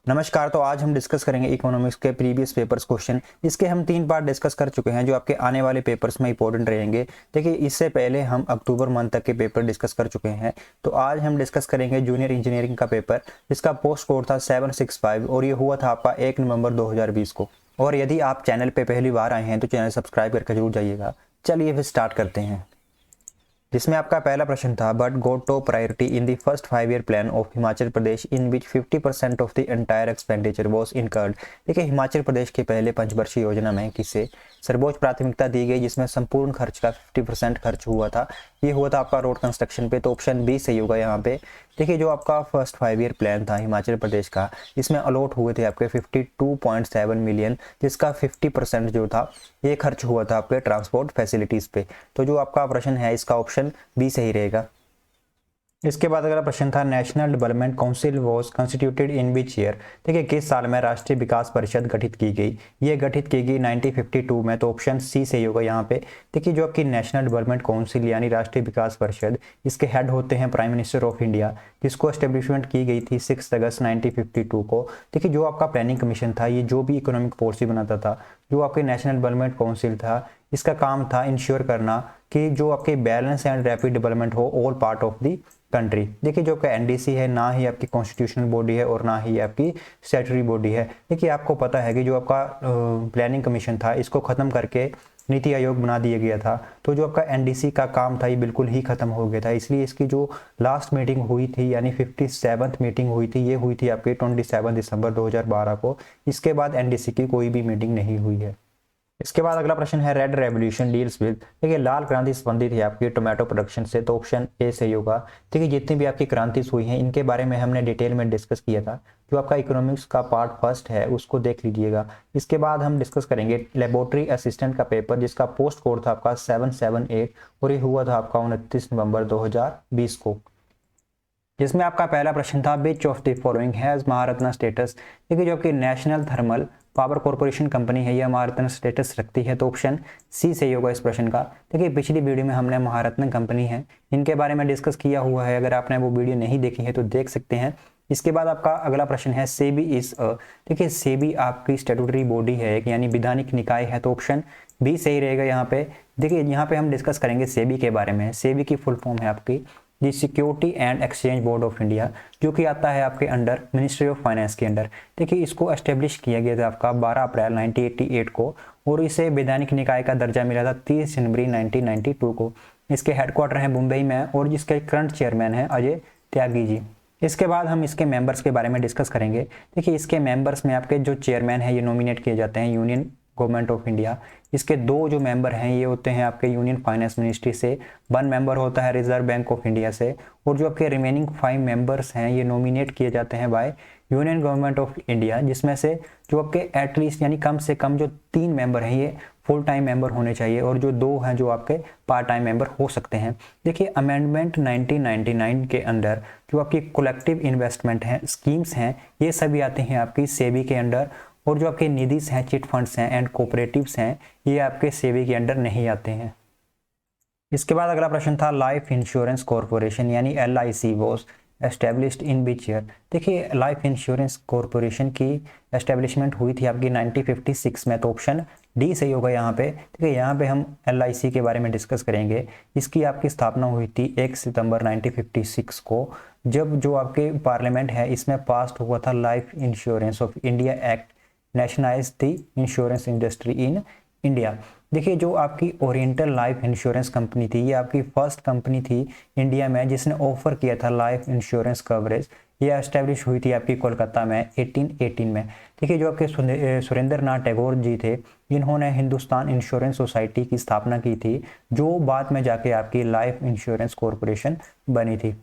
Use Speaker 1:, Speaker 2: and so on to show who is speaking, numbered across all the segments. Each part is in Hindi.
Speaker 1: नमस्कार। तो आज हम डिस्कस करेंगे इकोनॉमिक्स के प्रीवियस पेपर्स क्वेश्चन। इसके हम 3 पार्ट डिस्कस कर चुके हैं जो आपके आने वाले पेपर्स में इंपॉर्टेंट रहेंगे। देखिए, इससे पहले हम अक्टूबर मंथ तक के पेपर डिस्कस कर चुके हैं। तो आज हम डिस्कस करेंगे जूनियर इंजीनियरिंग का पेपर, जिसका पोस्ट कोड था 765 और ये हुआ था आपका 1 नवंबर 2020 को। और यदि आप चैनल पर पहली बार आए हैं तो चैनल सब्सक्राइब करके जरूर जाइएगा। चलिए फिर स्टार्ट करते हैं, जिसमें आपका पहला प्रश्न था, but got top priority in the first 5 year plan of Himachal Pradesh in which 50% of the entire expenditure was incurred. देखिए, हिमाचल प्रदेश के पहले पंचवर्षीय योजना में किसे सर्वोच्च प्राथमिकता दी गई जिसमें संपूर्ण खर्च का 50% खर्च हुआ था? ये हुआ था आपका रोड कंस्ट्रक्शन पे। तो ऑप्शन बी सही होगा यहाँ पे। देखिए, जो आपका फर्स्ट 5 ईयर प्लान था हिमाचल प्रदेश का, इसमें अलॉट हुए थे आपके 52.7 मिलियन, जिसका 50% जो था ये खर्च हुआ था आपके ट्रांसपोर्ट फैसिलिटीज पे। तो जो आपका प्रश्न है इसका ऑप्शन बी सही रहेगा। इसके बाद अगला प्रश्न था, national development council was constituted in which year. देखिए, किस साल में राष्ट्रीय विकास परिषद गठित की गई? ये गठित की गई 1952 में। तो ऑप्शन सी सही होगा यहाँ पे। देखिए, जो आपकी नेशनल डेवलपमेंट काउंसिल यानी राष्ट्रीय विकास परिषद, इसके हेड होते हैं प्राइम मिनिस्टर ऑफ इंडिया, जिसको एस्टेब्लिशमेंट की गई थी 6 अगस्त 1952 को। देखिए, जो आपका प्लानिंग कमीशन था, ये जो भी इकोनॉमिक पॉलिसी बनाता था, जो आपके नेशनल डेवलपमेंट काउंसिल था, इसका काम था इंश्योर करना कि जो आपके बैलेंस एंड रैपिड डेवलपमेंट हो all part of the country. देखिए, जो आपका एनडीसी है ना ही आपकी कॉन्स्टिट्यूशनल बॉडी है और ना ही आपकी स्टैट्यूटरी बॉडी है। देखिए, आपको पता है कि जो आपका प्लानिंग कमीशन था, इसको खत्म करके नीति आयोग बना दिया गया था। तो जो आपका एनडीसी का काम था ये बिल्कुल ही खत्म हो गया था। इसलिए इसकी जो लास्ट मीटिंग हुई थी यानी 57th मीटिंग हुई थी, ये हुई थी आपकी 27 दिसंबर 2012 को। इसके बाद एनडीसी की कोई भी मीटिंग नहीं हुई है। इसके बाद अगला प्रश्न है, रेड रेवोल्यूशन डील्स विद। देखिए, लाल क्रांति संबंधित है आपकी टोमेटो प्रोडक्शन से। तो ऑप्शन ए सही होगा। देखिए, जितनी भी आपकी क्रांति हुई हैं इनके बारे में हमने डिटेल में डिस्कस किया था। जो आपका इकोनॉमिक्स का पार्ट फर्स्ट है उसको देख लीजिएगा। इसके बाद हम डिस्कस करेंगे लेबोरेटरी असिस्टेंट का पेपर, जिसका पोस्ट कोड था आपका 778 और ये हुआ था आपका 29 नवंबर 2020 को। जिसमें आपका पहला प्रश्न था, विच of the following has Maharatna status. देखिए, जो आपकी national thermal power corporation company है, यह महारत्ना स्टेटस रखती है। तो ऑप्शन सी सही होगा इस प्रश्न का। देखिए, पिछली वीडियो में हमने महारत्ना कंपनी है इनके बारे में डिस्कस किया हुआ है। अगर आपने वो वीडियो नहीं देखी है तो देख सकते हैं। इसके बाद आपका अगला प्रश्न है, सेबी इज अ। देखिए, सेबी आपकी स्टैट्यूटरी बॉडी है एक, यानी विधानिक निकाय है। तो ऑप्शन बी सही रहेगा यहाँ पे। देखिए, यहाँ पे हम डिस्कस करेंगे सेबी के बारे में। सेबी की फुल फॉर्म है आपकी the security and exchange board of India, जो कि आता है आपके अंडर मिनिस्ट्री ऑफ फाइनेंस के अंडर। देखिए, इसको एस्टेब्लिश किया गया था आपका 12 अप्रैल 1988 को और इसे वैधानिक निकाय का दर्जा मिला था 30 जनवरी 1992 को। इसके हेडक्वार्टर हैं मुंबई में और जिसके करंट चेयरमैन हैं अजय त्यागी जी। इसके बाद हम इसके मेंबर्स के बारे में डिस्कस करेंगे। देखिए, इसके मेंबर्स में आपके जो चेयरमैन हैं ये नॉमिनेट किए जाते हैं यूनियन गवर्नमेंट ऑफ इंडिया। इसके 2 जो मेंबर हैं ये होते हैं आपके यूनियन फाइनेंस मिनिस्ट्री से, 1 मेंबर होता है रिजर्व बैंक ऑफ इंडिया से, और जो आपके रिमेनिंग 5 मेंबर्स हैं ये नॉमिनेट किए जाते हैं by union government of India, जिसमें से जो आपके एटलीस्ट यानी कम से कम जो 3 मेंबर हैं ये फुल टाइम मेंबर होने चाहिए और जो 2 हैं जो आपके पार्ट टाइम मेंबर हो सकते हैं। देखिए, अमेंडमेंट 1999 के अंदर जो आपकी कलेक्टिव इन्वेस्टमेंट हैं स्कीम्स हैं ये सभी आते हैं आपकी सेबी के अंडर, और जो आपके निधिस हैं, चिट फंड्स हैं एंड कोऑपरेटिव्स हैं ये आपके सेबी के अंडर नहीं आते हैं। इसके बाद अगला प्रश्न था, लाइफ इंश्योरेंस कॉरपोरेशन यानी LIC was established in which year. देखिए, लाइफ इंश्योरेंस कॉरपोरेशन की एस्टेब्लिशमेंट हुई थी आपकी 1956 में। तो ऑप्शन डी सही होगा यहाँ पे। देखिए, यहाँ पे हम LIC के बारे में डिस्कस करेंगे। इसकी आपकी स्थापना हुई थी 1 सितंबर 1956 को, जब जो आपके पार्लियामेंट है इसमें पास हुआ था life insurance of India act, nationalise the insurance industry in India. देखिए, जो आपकी ओरिएंटल लाइफ इंश्योरेंस कंपनी थी ये आपकी फर्स्ट कंपनी थी इंडिया में जिसने ऑफर किया था लाइफ इंश्योरेंस कवरेज। ये एस्टेब्लिश हुई थी आपकी कोलकाता में 1818 में। देखिए, जो आपके सुरेंद्र नाथ टैगोर जी थे इन्होंने हिंदुस्तान इंश्योरेंस सोसाइटी की स्थापना की थी, जो बाद में जाके आपकी लाइफ इंश्योरेंस कॉरपोरेशन बनी थी।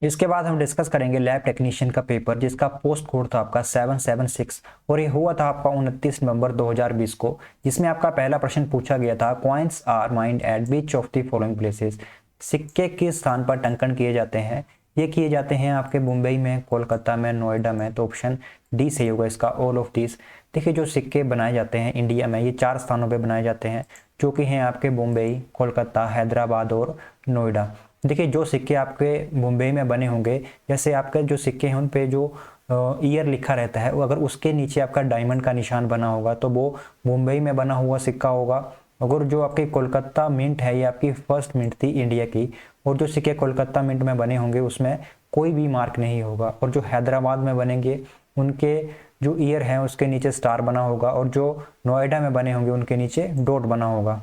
Speaker 1: इसके बाद हम डिस्कस करेंगे लैब टेक्नीशियन का पेपर, जिसका पोस्ट कोड था आपका 776 और ये हुआ था आपका 29 नवंबर 2020 को। जिसमें आपका पहला प्रश्न पूछा गया था, coins are mind at which of the following places. सिक्के किस स्थान पर टंकन किए जाते हैं? ये किए जाते हैं आपके मुंबई में, कोलकाता में, नोएडा में। तो ऑप्शन डी सही होगा इसका, ऑल ऑफ दिस। देखिए, जो सिक्के बनाए जाते हैं इंडिया में ये 4 स्थानों पे बनाए जाते हैं, जो कि हैं आपके मुंबई, कोलकाता, हैदराबाद और नोएडा। देखिए, जो सिक्के आपके मुंबई में बने होंगे, जैसे आपके जो सिक्के हैं उन पे जो ईयर लिखा रहता है, अगर उसके नीचे आपका डायमंड का निशान बना होगा तो वो मुंबई में बना हुआ सिक्का होगा। अगर जो आपकी कोलकाता मिंट है, ये आपकी फर्स्ट मिंट थी इंडिया की, और जो सिक्के कोलकाता मिंट में बने होंगे उसमें कोई भी मार्क नहीं होगा। और जो हैदराबाद में बनेंगे उनके जो ईयर है उसके नीचे स्टार बना होगा, और जो नोएडा में बने होंगे उनके नीचे डॉट बना होगा।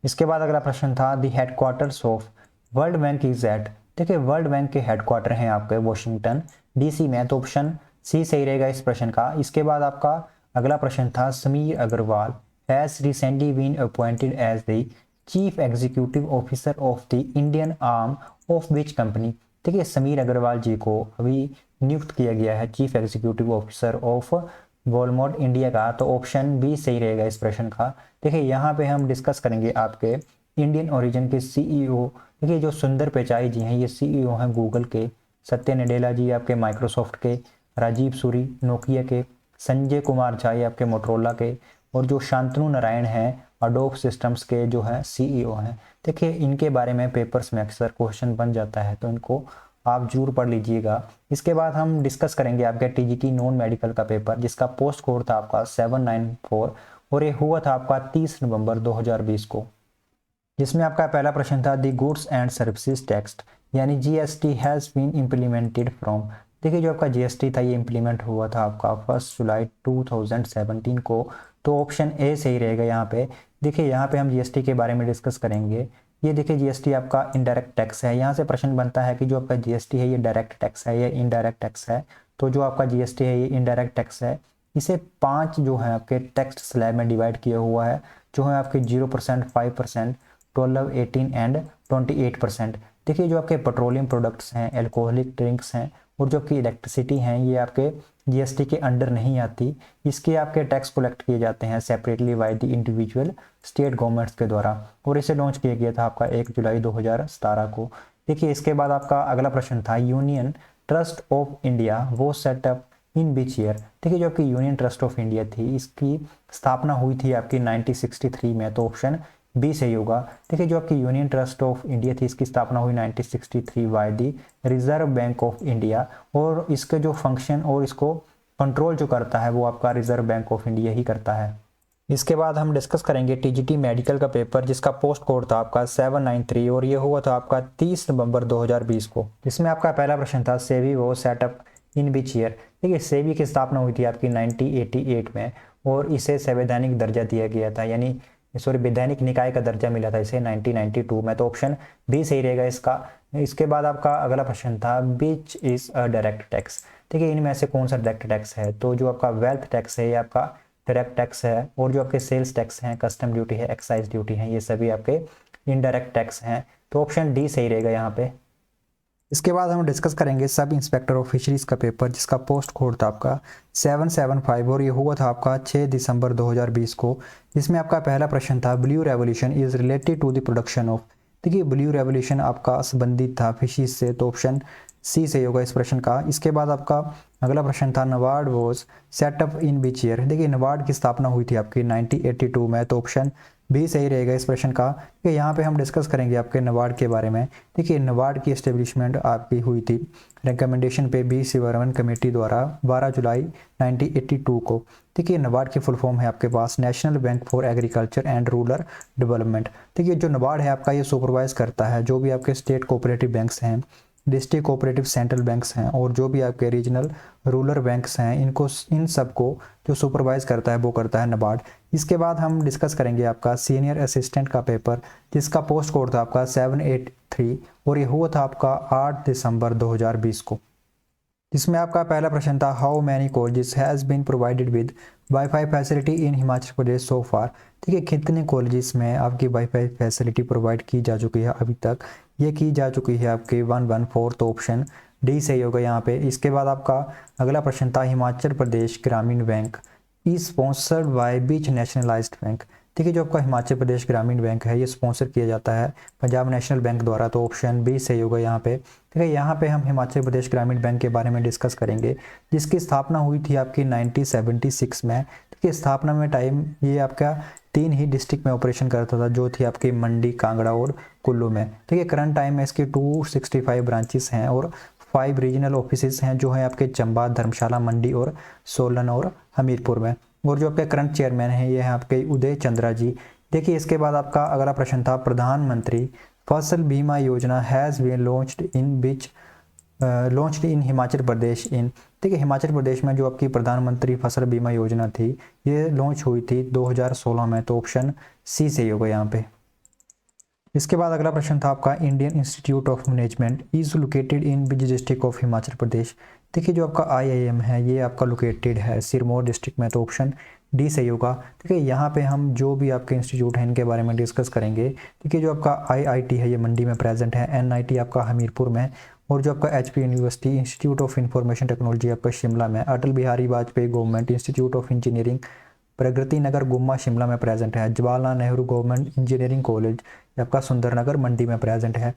Speaker 1: इसके बाद अगला प्रश्न था the headquarters of World Bank is at. देखिए वर्ल्ड बैंक के हेडक्वार्टर हैं आपके वॉशिंगटन डीसी में, तो ऑप्शन सी सही रहेगा इस प्रश्न का। इसके बाद आपका अगला प्रश्न था Sameer Agarwal has recently been appointed as the chief executive officer of the Indian arm of which company. देखिए समीर अग्रवाल जी को अभी नियुक्त किया गया है chief executive officer of Walmart India का, तो ऑप्शन बी सही रहेगा इस प्रश्न का। देखिए यहाँ पे हम डिस्कस करेंगे आपके इंडियन ओरिजिन के सीईओ। देखिए जो सुंदर पिचाई जी हैं ये सीईओ हैं गूगल के, सत्य नडेला जी आपके माइक्रोसॉफ्ट के, राजीव सूरी नोकिया के, संजय कुमार झा आपके मोटरोला के, और जो शांतनु नारायण हैं अडोब सिस्टम्स के जो है सीईओ हैं। देखिए इनके बारे में पेपर्स में अक्सर क्वेश्चन बन जाता है, तो इनको आप जरूर पढ़ लीजिएगा। इसके बाद हम डिस्कस करेंगे आपके टीजीटी नॉन मेडिकल का पेपर, जिसका पोस्ट कोड था आपका 794, और ये हुआ था आपका 30 नवंबर 2020 को, जिसमें आपका पहला प्रश्न था the goods and services tax यानी GST has been implemented from. देखिए जो आपका जीएसटी था ये इम्प्लीमेंट हुआ था आपका 1 जुलाई 2017 को, तो ऑप्शन ए सही रहेगा यहाँ पे। देखिए यहाँ पे हम जीएसटी के बारे में डिस्कस करेंगे। ये देखिए जीएसटी आपका इनडायरेक्ट टैक्स है। यहाँ से प्रश्न बनता है कि जो आपका जीएसटी है ये डायरेक्ट टैक्स है या इनडायरेक्ट टैक्स है। तो जो आपका जीएसटी है ये इनडायरेक्ट टैक्स है। इसे 5 जो है आपके टैक्स स्लैब में डिवाइड किया हुआ है, जो है आपके 0%, 5%, 12, 18 एंड 28%। देखिए जो आपके पेट्रोलियम प्रोडक्ट्स हैं, एल्कोहलिक ड्रिंक्स हैं, और जो आपकी इलेक्ट्रिसिटी हैं ये आपके जीएसटी के अंडर नहीं आती। इसके आपके टैक्स कलेक्ट किए जाते हैं separately by the individual state governments के द्वारा, और इसे लॉन्च किया गया था आपका 1 जुलाई 2017 को। देखिए इसके बाद आपका अगला प्रश्न था यूनियन ट्रस्ट ऑफ इंडिया वो सेटअप इन विच ईयर। देखिए जो आपकी यूनियन ट्रस्ट ऑफ इंडिया थी इसकी स्थापना हुई थी आपकी 1963 में, तो ऑप्शन बी सही होगा। देखिए जो आपकी यूनियन ट्रस्ट ऑफ इंडिया थी इसकी स्थापना हुई 1963 by the reserve bank of India, और इसके जो फंक्शन और इसको कंट्रोल जो करता है वो आपका रिजर्व बैंक ऑफ इंडिया ही करता है। इसके बाद हम डिस्कस करेंगे टीजीटी मेडिकल का पेपर, जिसका पोस्ट कोड था आपका 793, और ये हुआ था आपका 30 नवंबर 2020 को, जिसमें आपका पहला प्रश्न था सेबी वो सेटअप इन विच ईयर। देखिए सेबी की स्थापना हुई थी आपकी 1988 में, और इसे संवैधानिक दर्जा दिया गया था, यानी सॉरी वैधानिक निकाय का दर्जा मिला था इसे 1992 में, तो ऑप्शन बी सही रहेगा इसका। इसके बाद आपका अगला प्रश्न था which is a direct tax. देखिए इनमें से कौन सा डायरेक्ट टैक्स है, तो जो आपका वेल्थ टैक्स है ये आपका डायरेक्ट टैक्स है, और जो आपके सेल्स टैक्स हैं, कस्टम ड्यूटी है, एक्साइज ड्यूटी है, ये सभी आपके इनडायरेक्ट टैक्स हैं, तो ऑप्शन डी सही रहेगा यहाँ पे। इसके बाद हम डिस्कस करेंगे सब इंस्पेक्टर ऑफ फिशरीज का पेपर, जिसका पोस्ट कोड था आपका 775, और ये हुआ था आपका 6 दिसंबर 2020 को, जिसमें आपका पहला प्रश्न था blue revolution is related to the production of. देखिए ब्लू रेवोल्यूशन आपका संबंधित था फिशरीज से, तो ऑप्शन सी सही होगा इस प्रश्न का। इसके बाद आपका अगला प्रश्न था NABARD was setup in which year. देखिए नबार्ड की स्थापना हुई थी आपकी 1982 में, तो ऑप्शन भी सही रहेगा इस प्रश्न का। कि यहाँ पे हम डिस्कस करेंगे आपके नबार्ड के बारे में। देखिए नबार्ड की एस्टेब्लिशमेंट आपकी हुई थी रिकमेंडेशन पे बी सिवरमन कमेटी द्वारा 12 जुलाई 1982 को। देखिए नबार्ड की फुल फॉर्म है आपके पास national bank for agriculture and rural development. देखिए जो नबार्ड है आपका ये सुपरवाइज करता है जो भी आपके स्टेट कोऑपरेटिव बैंक्स हैं, डिस्ट्रिक्ट कोऑपरेटिव सेंट्रल बैंक्स हैं, और जो भी आपके रीजनल रूरल बैंक्स हैं, इनको इन सब को जो सुपरवाइज करता है वो करता है नबार्ड। इसके बाद हम डिस्कस करेंगे आपका सीनियर असिस्टेंट का पेपर, जिसका पोस्ट कोड था आपका 783, और ये हुआ था आपका 8 दिसंबर 2020 को, जिसमें आपका पहला प्रश्न था how many colleges has been provided with wifi facility in Himachal Pradesh so far. देखिए कितने कॉलेजेस में आपकी वाईफाई फैसिलिटी प्रोवाइड की जा चुकी है अभी तक, ये की जा चुकी है आपकी 114, तो ऑप्शन डी सही होगा यहाँ पे। इसके बाद आपका अगला प्रश्न था हिमाचल प्रदेश ग्रामीण bank is sponsored by beach nationalised bank. देखिए जो आपका हिमाचल प्रदेश ग्रामीण बैंक है ये स्पॉन्सर किया जाता है पंजाब नेशनल बैंक द्वारा, तो ऑप्शन बी सही होगा यहाँ पे। ठीक है, यहाँ पे हम हिमाचल प्रदेश ग्रामीण बैंक के बारे में डिस्कस करेंगे, जिसकी स्थापना हुई थी आपकी 1976 में। देखिए स्थापना में टाइम ये आपका 3 ही डिस्ट्रिक्ट में ऑपरेशन करता था, जो थी आपकी मंडी, कांगड़ा और कुल्लू में। ठीक है, करंट टाइम में इसकी 265 ब्रांचेस हैं और 5 रीजनल ऑफिसेज हैं जो हैं आपके चंबा, धर्मशाला, मंडी और सोलन और हमीरपुर में। और जो आपके करंट चेयरमैन हैं ये हैं आपके उदय चंद्रा जी। देखिए इसके बाद आपका अगला प्रश्न था, प्रधानमंत्री Fasal Bima Yojana has been launched in Himachal Pradesh in. देखिए हिमाचल प्रदेश में जो आपकी प्रधानमंत्री फसल बीमा योजना थी ये लॉन्च हुई थी 2016 में, तो ऑप्शन सी सही होगा यहाँ पे। इसके बाद अगला प्रश्न था आपका, Indian Institute of Management is located in which district of Himachal Pradesh. देखिए जो आपका IIM है ये आपका लोकेटेड है सिरमौर डिस्ट्रिक्ट में, तो ऑप्शन डी सही होगा। देखिए यहाँ पे हम जो भी आपके इंस्टीट्यूट हैं इनके बारे में डिस्कस करेंगे। देखिए जो आपका IIT है ये मंडी में प्रेजेंट है, NIT आपका हमीरपुर में, और जो आपका HP university institute of information technology आपका शिमला में, Atal Bihari Vajpayee government institute of engineering Pragati Nagar Gumma Shimla में प्रेजेंट है, Jawaharlal Nehru government engineering college आपका सुंदरनगर मंडी में प्रेजेंट है।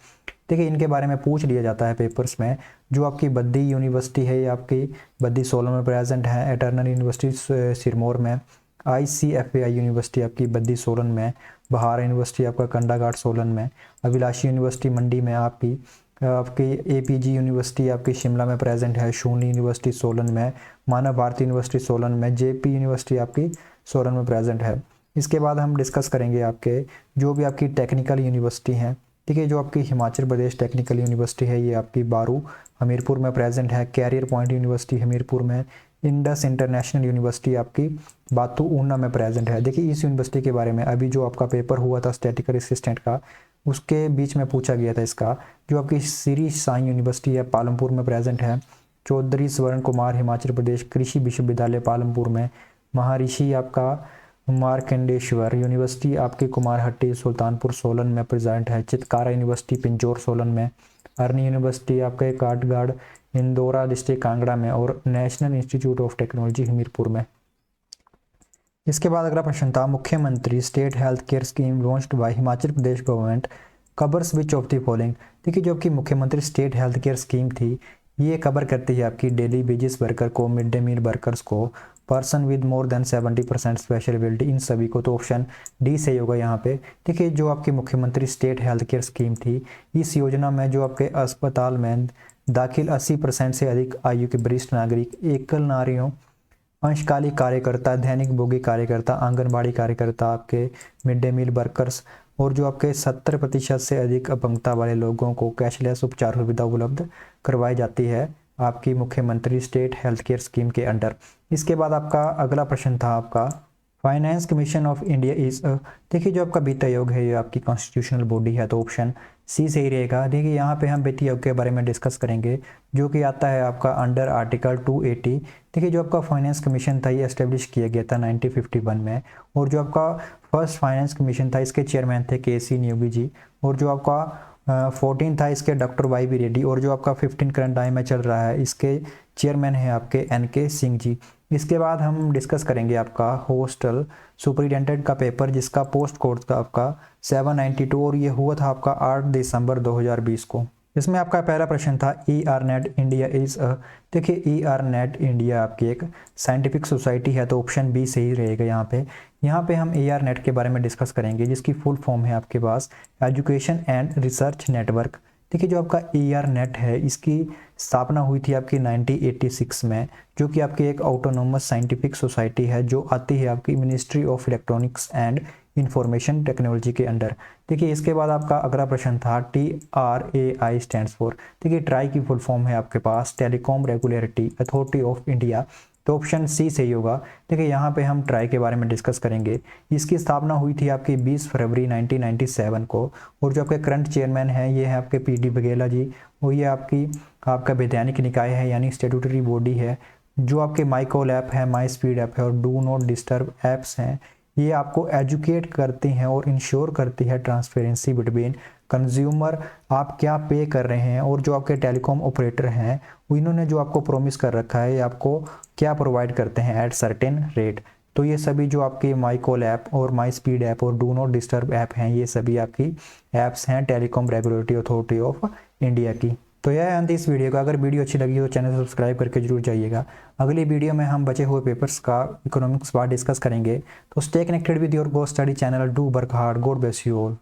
Speaker 1: देखिए इनके बारे में पूछ लिया जाता है पेपर्स में। जो आपकी बद्दी यूनिवर्सिटी है ये आपकी बद्दी सोलन में प्रेजेंट है, एटर्नल यूनिवर्सिटी सिरमौर में, ICFAI यूनिवर्सिटी आपकी बद्दी सोलन में, बहार यूनिवर्सिटी आपका कंडाघाट सोलन में, अभिलाषी यूनिवर्सिटी मंडी में, आपकी APG यूनिवर्सिटी आपकी शिमला में प्रेजेंट है, शून्य यूनिवर्सिटी सोलन में, मानव भारती यूनिवर्सिटी सोलन में, JP यूनिवर्सिटी आपकी सोलन में प्रेजेंट है। इसके बाद हम डिस्कस करेंगे आपके जो भी आपकी टेक्निकल यूनिवर्सिटी हैं। ठीक है, जो आपकी हिमाचल प्रदेश टेक्निकल यूनिवर्सिटी है ये आपकी बारू हमीरपुर में प्रेजेंट है, कैरियर पॉइंट यूनिवर्सिटी हमीरपुर में, इंडस इंटरनेशनल यूनिवर्सिटी आपकी बातू ऊना में प्रेजेंट है। देखिए इस यूनिवर्सिटी के बारे में अभी जो आपका पेपर हुआ था स्टैटिकल असिस्टेंट का उसके बीच में पूछा गया था इसका। जो आपकी श्री साई यूनिवर्सिटी है पालमपुर में प्रेजेंट है, चौधरी स्वर्ण कुमार हिमाचल प्रदेश कृषि विश्वविद्यालय पालमपुर में, महर्षि आपका मार्कंडेश्वर यूनिवर्सिटी आपके कुमारहट्टी सुल्तानपुर सोलन में प्रेजेंट है, चितकारा यूनिवर्सिटी पिंजौर सोलन में, अर्नी यूनिवर्सिटी आपके काठगढ़ इंदौरा डिस्ट्रिक्ट कांगड़ा में, और national institute of technology Hamirpur में। इसके बाद अगला प्रश्न था, मुख्यमंत्री state health care scheme launched by Himachal Pradesh government covers which of the following. देखिए जो आपकी मुख्यमंत्री स्टेट हेल्थ केयर स्कीम थी ये कवर करती है आपकी डेली बेजिस वर्कर को, मिड डे मील वर्कर्स को, person with more than 70% special ability, इन सभी को, तो ऑप्शन डी सही होगा यहाँ पे। देखिए जो आपकी मुख्यमंत्री स्टेट हेल्थ केयर स्कीम थी इस योजना में जो आपके अस्पताल में दाखिल 80% से अधिक आयु के वरिष्ठ नागरिक, एकल नारियों, अंशकालिक कार्यकर्ता, दैनिक भोगी कार्यकर्ता, आंगनबाड़ी कार्यकर्ता, आपके मिड डे मील वर्कर्स, और जो आपके 70% से अधिक अपंगता वाले लोगों को कैशलेस उपचार सुविधा उपलब्ध करवाई जाती है आपकी मुख्यमंत्री स्टेट हेल्थ केयर स्कीम के अंडर। इसके बाद आपका अगला प्रश्न था आपका, finance commission of India is देखिए जो आपका वित्त आयोग है ये आपकी कॉन्स्टिट्यूशनल बॉडी है, तो ऑप्शन सी सही रहेगा। देखिए यहाँ पे हम वित्त आयोग के बारे में डिस्कस करेंगे जो कि आता है आपका अंडर आर्टिकल 280। देखिए जो आपका फाइनेंस कमीशन था ये एस्टेब्लिश किया गया था 1951 में, और जो आपका फर्स्ट फाइनेंस कमीशन था इसके चेयरमैन थे KC न्यूगी जी, और जो आपका 14 था इसके डॉक्टर YB रेड्डी, और जो आपका 15 करंट टाइम में चल रहा है इसके चेयरमैन हैं आपके NK सिंह जी। इसके बाद हम डिस्कस करेंगे आपका हॉस्टल सुपरिटेंडेंट का पेपर जिसका पोस्ट कोड था आपका 792, और ये हुआ था आपका 8 दिसंबर 2020 को। इसमें आपका पहला प्रश्न था ERNET इंडिया इज देखिए ERNET इंडिया आपकी एक साइंटिफिक सोसाइटी है, तो ऑप्शन बी सही रहेगा यहाँ पे हम ERNET के बारे में डिस्कस करेंगे जिसकी फुल फॉर्म है आपके पास एजुकेशन एंड रिसर्च नेटवर्क। देखिए जो आपका ERNET है इसकी स्थापना हुई थी आपकी 1986 में, जो कि आपकी एक ऑटोनोमस साइंटिफिक सोसाइटी है जो आती है आपकी ministry of electronics and information technology के अंडर। देखिए इसके बाद आपका अगला प्रश्न था TRAI स्टैंड्स फॉर। देखिए ट्राई की फुल फॉर्म है आपके पास telecom regulatory authority of India, तो ऑप्शन सी सही होगा। देखिए यहाँ पे हम ट्राई के बारे में डिस्कस करेंगे। इसकी स्थापना हुई थी आपकी 20 फरवरी 1997 को, और जो आपके करंट चेयरमैन हैं ये है आपके PD बघेला जी, और ये आपका वैधानिक निकाय है यानी स्टेट्यूटरी बॉडी है। जो आपके माइकॉल ऐप है, माई स्पीड ऐप है, और डू नॉट डिस्टर्ब ऐप्स हैं, ये आपको एजुकेट करती हैं और इंश्योर करती है ट्रांसपेरेंसी बिटवीन कंज्यूमर, आप क्या पे कर रहे हैं, और जो आपके टेलीकॉम ऑपरेटर हैं इन्होंने जो आपको प्रॉमिस कर रखा है ये आपको क्या प्रोवाइड करते हैं एट सर्टेन रेट। तो ये सभी जो आपके माइकॉल ऐप और माई स्पीड ऐप और डू नॉट डिस्टर्ब ऐप हैं ये सभी आपकी ऐप्स हैं telecom regulatory authority of India की। तो यह है अंत इस वीडियो का। अगर वीडियो अच्छी लगी तो चैनल सब्सक्राइब करके जरूर जाइएगा। अगली वीडियो में हम बचे हुए पेपर्स का इकोनॉमिक्स पार्ट डिस्कस करेंगे। तो stay connected with your go study channel, do work hard, God bless you all.